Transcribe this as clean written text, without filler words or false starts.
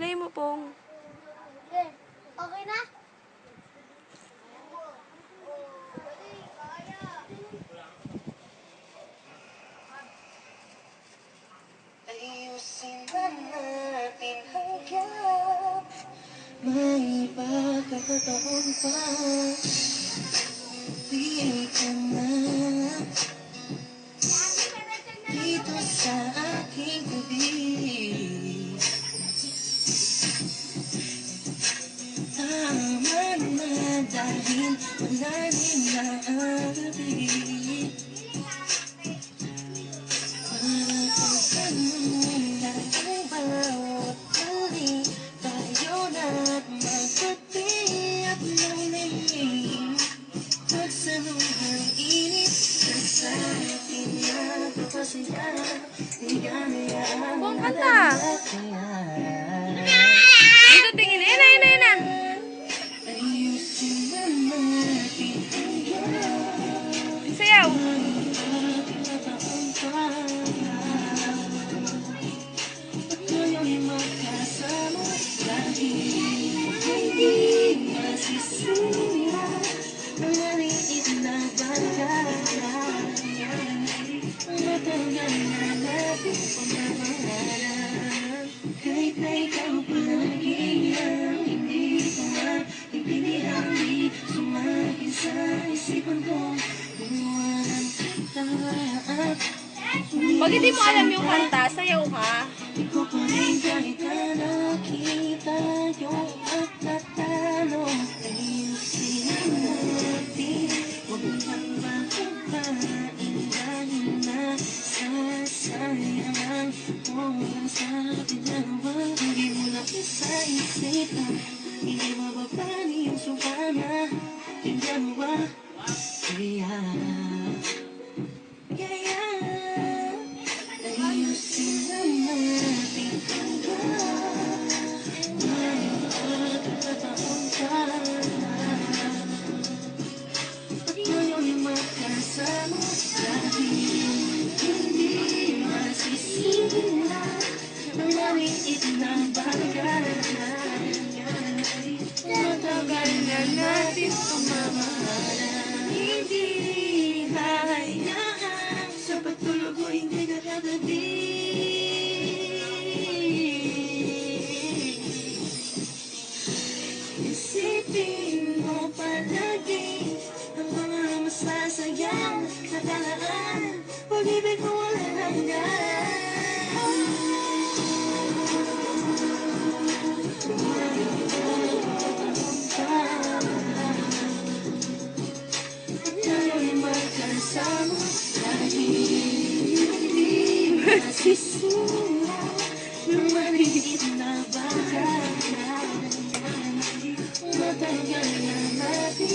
Play mo pong. Okay. Okay na? Ayusin na natin hanggang may pagkakataon pa. Di ka na dito sa aking tabi. Tama na dahil malalim na ang gabi. Pong kanta. Dito tingin. Ayun na. Sayaw. Kahit na ikaw palagi ang hindi ko maiintindihan, di sumakin sa isipan ko. Iwanan kita at Pag hindi mo alam yung kanta, sayaw ka. di ko pa rin kahit na nakita yung at natalo. Ayusin natin, huwag lang magpapain dahil nasasayang oras sa ating dalawa. Hindi mo na isa-isipan, hindi mababali yung sumama. Tingnan mo ba? Kaya ayusin na natin hanggang may pagkakataon pa. At ngayon magkasama dahil hindi masisira ang maliit na bagay. Matagal na natin pumamahalan, hindi hahayaan sa pagtulog mo hindi kakatabi. Isipin mo palagi ang mga masasayang nakaraan, pag-ibig mo walang hanggan. At ngayon magkasama dahil hindi masisira ng maliit na bagay. Matagal na natin